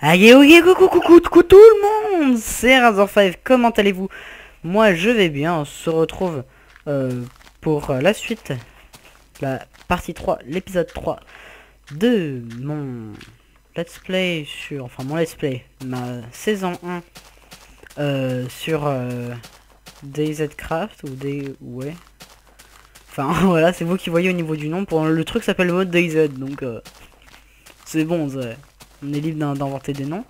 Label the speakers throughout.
Speaker 1: Aïe, ok, coucou tout le monde, c'est Razor5, comment allez-vous? Moi je vais bien, on se retrouve pour la suite, la partie 3, l'épisode 3 de mon let's play sur, enfin mon let's play, ma saison 1 sur DayZ Craft ou des... ouais. Enfin voilà, c'est vous qui voyez au niveau du nom, pour le truc s'appelle le mode DayZ, donc c'est bon, on est libre d'inventer des noms.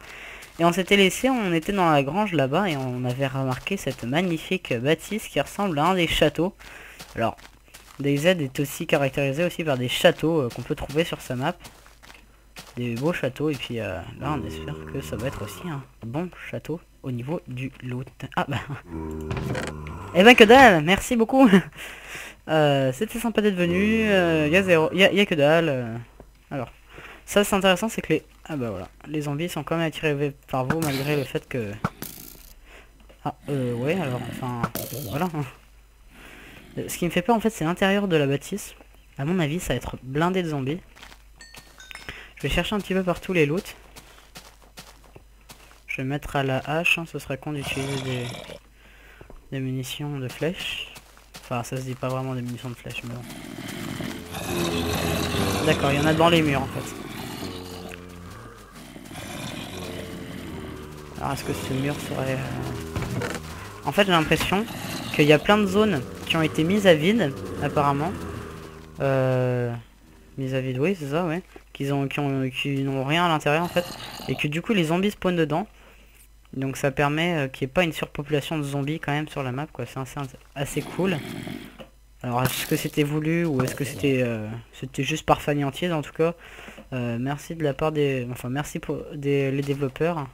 Speaker 1: Et on s'était laissé, on était dans la grange là-bas et on avait remarqué cette magnifique bâtisse qui ressemble à un des châteaux. Alors, DayZ est aussi caractérisé aussi par des châteaux qu'on peut trouver sur sa map. Des beaux châteaux et puis là on espère que ça va être aussi un bon château au niveau du loot. Ah bah... Eh ben que dalle, merci beaucoup. C'était sympa d'être venu, y a que dalle. Alors, ça c'est intéressant, c'est que les... Ah bah voilà, les zombies sont quand même attirés par vous malgré le fait que... Ah ouais alors, enfin, voilà. Ce qui me fait peur en fait c'est l'intérieur de la bâtisse. À mon avis ça va être blindé de zombies. Je vais chercher un petit peu partout les loots. Je vais mettre à la hache, hein, ce serait con d'utiliser des munitions de flèches. Enfin ça se dit pas vraiment des munitions de flèches mais bon. D'accord, il y en a dans les murs en fait. Alors est-ce que ce mur serait... En fait j'ai l'impression qu'il y a plein de zones qui ont été mises à vide apparemment. Mises à vide, oui c'est ça, ouais. Qui n'ont rien à l'intérieur en fait. Et que du coup les zombies spawnent dedans. Donc ça permet qu'il n'y ait pas une surpopulation de zombies quand même sur la map quoi. C'est assez cool. Alors est-ce que c'était voulu ou est-ce que c'était juste par fainéantise en tout cas. Merci de la part des... Enfin merci pour les développeurs.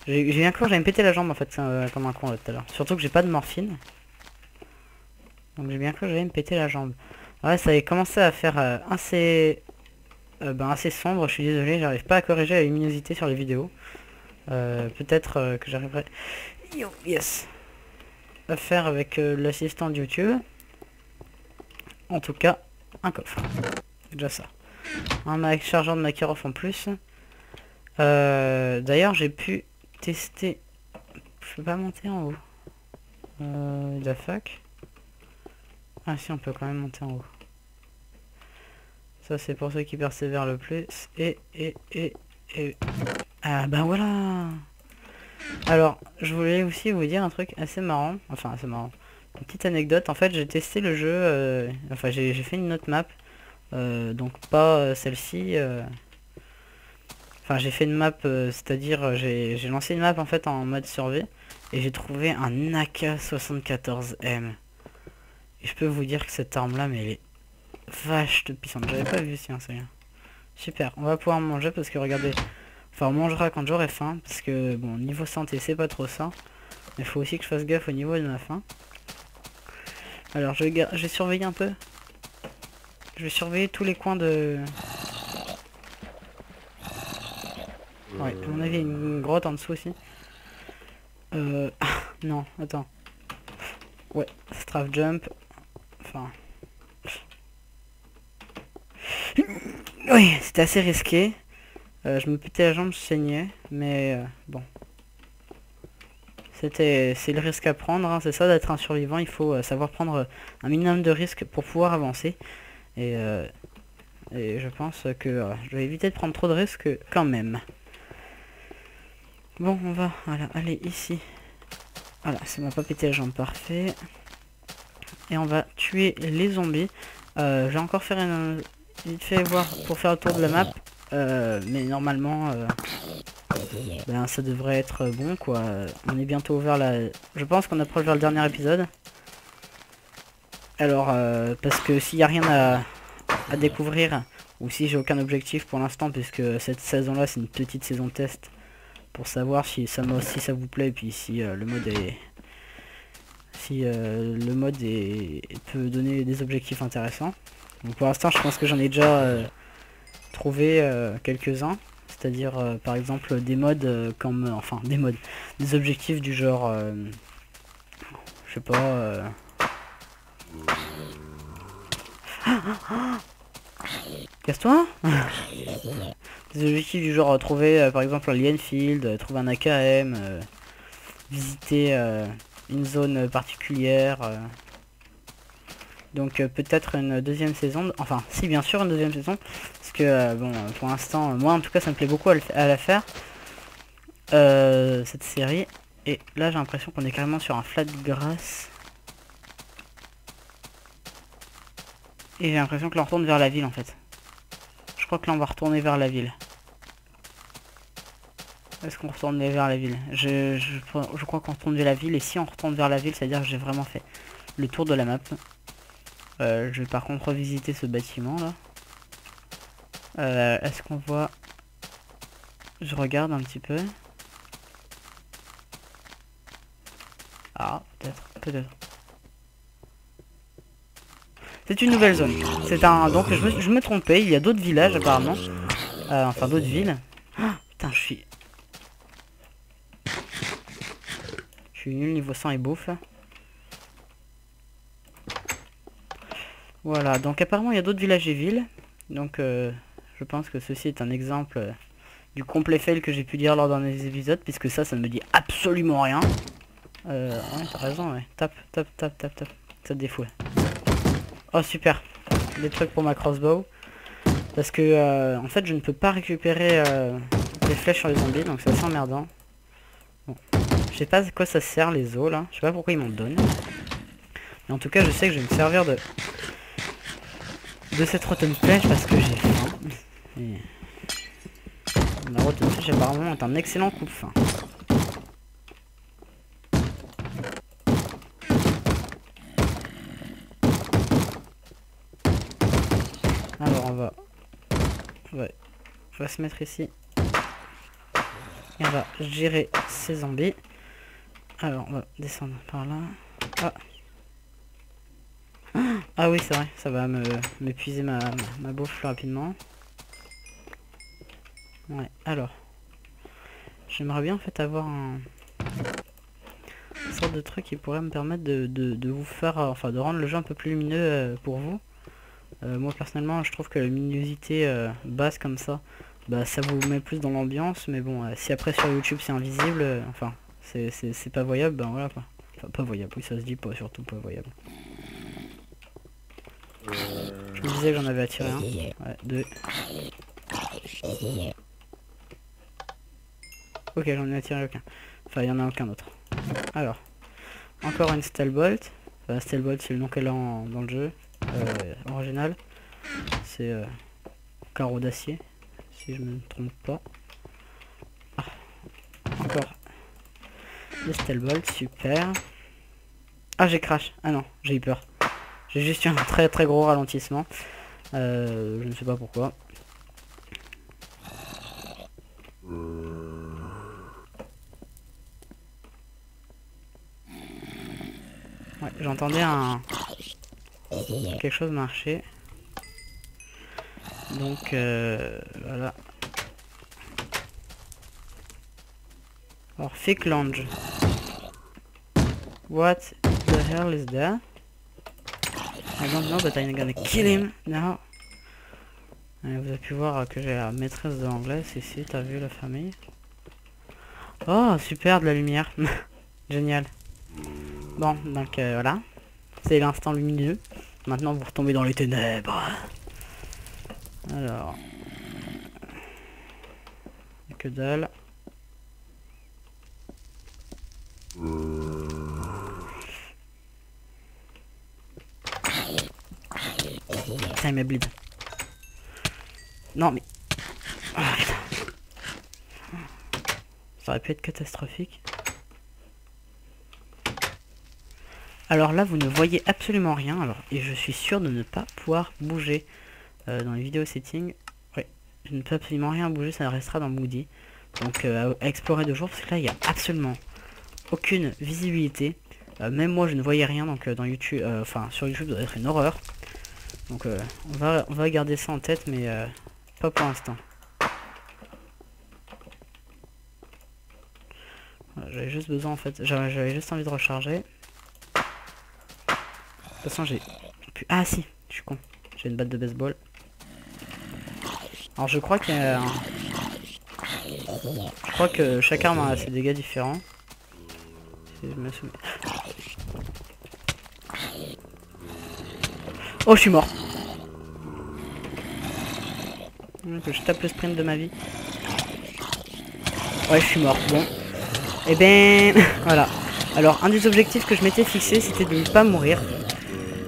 Speaker 1: J'ai bien cru que j'allais me péter la jambe en fait comme un con là tout à l'heure. Surtout que j'ai pas de morphine. Donc j'ai bien cru que j'allais me péter la jambe. Ouais ça avait commencé à faire assez sombre, je suis désolé, j'arrive pas à corriger la luminosité sur les vidéos. Peut-être que j'arriverai... Yes, à faire avec l'assistant de YouTube. En tout cas, un coffre. C'est déjà ça. Un chargeur de Makarov en plus. D'ailleurs j'ai pu tester... Je peux pas monter en haut. La fac. Ah si, on peut quand même monter en haut. Ça c'est pour ceux qui persévèrent le plus. Et... Ah bah voilà. Alors, je voulais aussi vous dire un truc assez marrant. Enfin, assez marrant. Une petite anecdote. En fait, j'ai testé le jeu... Enfin, j'ai fait une autre map. Donc pas celle-ci. Enfin, j'ai fait une map, c'est-à-dire j'ai lancé une map en fait en mode survie. Et j'ai trouvé un AK-74M. Et je peux vous dire que cette arme-là, mais elle est vache de puissante. J'avais pas vu si, hein, c'est bien. Super, on va pouvoir manger parce que regardez... Enfin on mangera quand j'aurai faim. Parce que bon, niveau santé c'est pas trop ça. Mais il faut aussi que je fasse gaffe au niveau de ma faim. Alors je vais surveiller un peu. Je vais surveiller tous les coins de... Ouais, à mon avis il y a une grotte en dessous aussi. Non, attends. Ouais, strafe jump. Enfin... Oui, c'était assez risqué. Je me pétais la jambe, je saignais. Mais bon. C'est le risque à prendre, hein, c'est ça d'être un survivant. Il faut savoir prendre un minimum de risques pour pouvoir avancer. Et je pense que je vais éviter de prendre trop de risques quand même. Bon, on va aller ici. Voilà, ça m'a pas pété la jambe, parfait. Et on va tuer les zombies. Je vais encore faire une... vite fait voir pour faire le tour de la map. Mais normalement... ben, ça devrait être bon quoi. On est bientôt vers la... Je pense qu'on approche vers le dernier épisode. Alors, parce que s'il n'y a rien à découvrir, ou si j'ai aucun objectif pour l'instant, puisque cette saison-là c'est une petite saison test, pour savoir si ça vous plaît, et puis si le mode est... Si le mode peut donner des objectifs intéressants. Donc pour l'instant je pense que j'en ai déjà trouvé quelques-uns. C'est-à-dire par exemple des modes comme... Enfin des modes. Des objectifs du genre... je sais pas... Casse-toi. Des objectifs du genre trouver par exemple un Lienfield, trouver un AKM, visiter une zone particulière. Donc peut-être une deuxième saison, enfin si bien sûr une deuxième saison, parce que bon pour l'instant, moi en tout cas ça me plaît beaucoup à la faire, cette série. Et là j'ai l'impression qu'on est carrément sur un flat grass. Et j'ai l'impression que là on retourne vers la ville en fait. Je crois que là on va retourner vers la ville. Est-ce qu'on retourne vers la ville? Je crois qu'on retourne vers la ville, et si on retourne vers la ville, ça veut dire que j'ai vraiment fait le tour de la map. Je vais par contre revisiter ce bâtiment là. Est-ce qu'on voit... Je regarde un petit peu. Ah, peut-être. C'est une nouvelle zone. C'est un... Donc je me trompais, il y a d'autres villages apparemment. Enfin d'autres villes. Ah, putain, je suis nul niveau sang et bouffe. Voilà, donc apparemment il y a d'autres villages et villes. Donc je pense que ceci est un exemple du complet fail que j'ai pu dire lors d'un des épisodes, puisque ça ne me dit absolument rien. Ouais, t'as raison, ouais. Tape. Ça te défoule. Oh super. Des trucs pour ma crossbow. Parce que en fait je ne peux pas récupérer les flèches sur les zombies, donc c'est assez emmerdant. Bon. Je sais pas à quoi ça sert les os là. Je sais pas pourquoi ils m'en donnent. Mais en tout cas je sais que je vais me servir de cette rotten flèche parce que j'ai faim. Et... la rotten flèche apparemment est un excellent coupe-faim. Alors on va se mettre ici. Et on va gérer ces zombies. Alors on va descendre par là. Ah oui c'est vrai, ça va m'épuiser ma bouffe plus rapidement. Ouais, alors. J'aimerais bien en fait avoir une sorte de truc qui pourrait me permettre de vous faire, enfin de rendre le jeu un peu plus lumineux pour vous. Moi personnellement je trouve que la luminosité basse comme ça, bah ça vous met plus dans l'ambiance, mais bon si après sur YouTube c'est invisible, enfin c'est pas voyable, ben voilà quoi. Enfin pas voyable, oui ça se dit pas, surtout pas voyable. Je me disais que j'en avais attiré un. Ouais, deux. Ok, j'en ai attiré aucun. Enfin, il y en a aucun d'autre. Alors, encore une Stelbolt. Enfin, Stelbolt, c'est le nom qu'elle a dans le jeu original. C'est carreau d'acier, si je me trompe pas. Ah, encore des Stelbolt, super. Ah, j'ai crash. Ah non, j'ai eu peur. J'ai juste eu un très gros ralentissement. Je ne sais pas pourquoi. Ouais, j'entendais quelque chose marcher. Donc voilà. Alors fake lounge. What the hell is that? I don't know, but I'm gonna kill him now. Vous avez pu voir que j'ai la maîtresse de l'anglais ici, t'as vu la famille? Oh super, de la lumière. Génial. Bon, donc voilà. C'est l'instant lumineux. Maintenant vous retombez dans les ténèbres. Alors. Que dalle. Putain, il me bleed. Non mais... Ah, putain. Ça aurait pu être catastrophique. Alors là, vous ne voyez absolument rien. Alors, et je suis sûr de ne pas pouvoir bouger dans les vidéos settings. Oui, je ne peux absolument rien bouger, ça restera dans Moody. Donc à explorer de jour, parce que là, il n'y a absolument aucune visibilité. Même moi, je ne voyais rien, donc dans YouTube, enfin sur YouTube, ça doit être une horreur. Donc on va garder ça en tête, mais pas pour l'instant. Voilà, j'avais juste besoin en fait, j'avais juste envie de recharger. De toute façon j'ai... Ah si, je suis con. J'ai une batte de baseball. Alors je crois qu'il y a Je crois que chaque arme a ses dégâts différents. Si je me souviens. Oh, je suis mort. Que je tape le sprint de ma vie. Ouais, je suis mort. Bon. Et ben, voilà. Alors, un des objectifs que je m'étais fixé, c'était de ne pas mourir.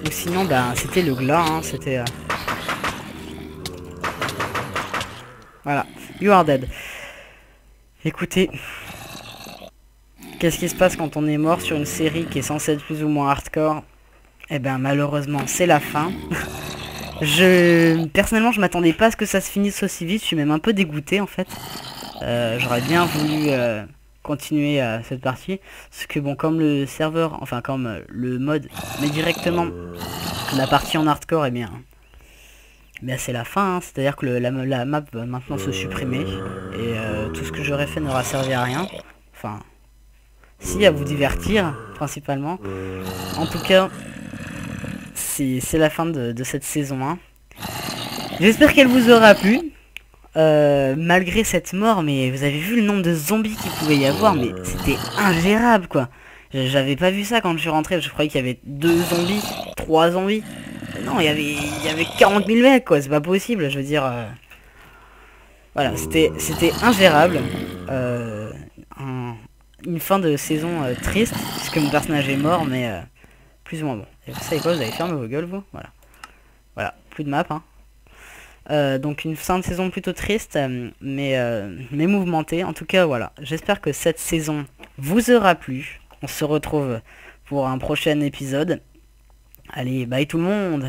Speaker 1: Ou sinon, ben, c'était le glas, hein, c'était... Voilà. You are dead. Écoutez. Qu'est-ce qui se passe quand on est mort sur une série qui est censée être plus ou moins hardcore? Eh ben, malheureusement, c'est la fin. Personnellement, je m'attendais pas à ce que ça se finisse aussi vite. Je suis même un peu dégoûté, en fait. J'aurais bien voulu... continuer cette partie, parce que bon, comme le serveur, enfin comme le mode met directement la partie en hardcore, et bien c'est la fin, hein. C'est à dire que la map va maintenant se supprimer et tout ce que j'aurais fait n'aura servi à rien, enfin si, à vous divertir principalement. En tout cas, c'est la fin de cette saison 1. J'espère qu'elle vous aura plu. Malgré cette mort, mais vous avez vu le nombre de zombies qu'il pouvait y avoir, mais c'était ingérable quoi. J'avais pas vu ça quand je suis rentré, je croyais qu'il y avait 2 zombies, 3 zombies. Non, il y avait 40 000 mecs quoi, c'est pas possible, je veux dire... Voilà, c'était ingérable. Une fin de saison triste, puisque mon personnage est mort, mais plus ou moins bon. Et vous savez quoi, vous avez fermé vos gueules vous. Voilà. Voilà, plus de map hein. Donc une fin de saison plutôt triste, mais mouvementée. En tout cas, voilà. J'espère que cette saison vous aura plu. On se retrouve pour un prochain épisode. Allez, bye tout le monde!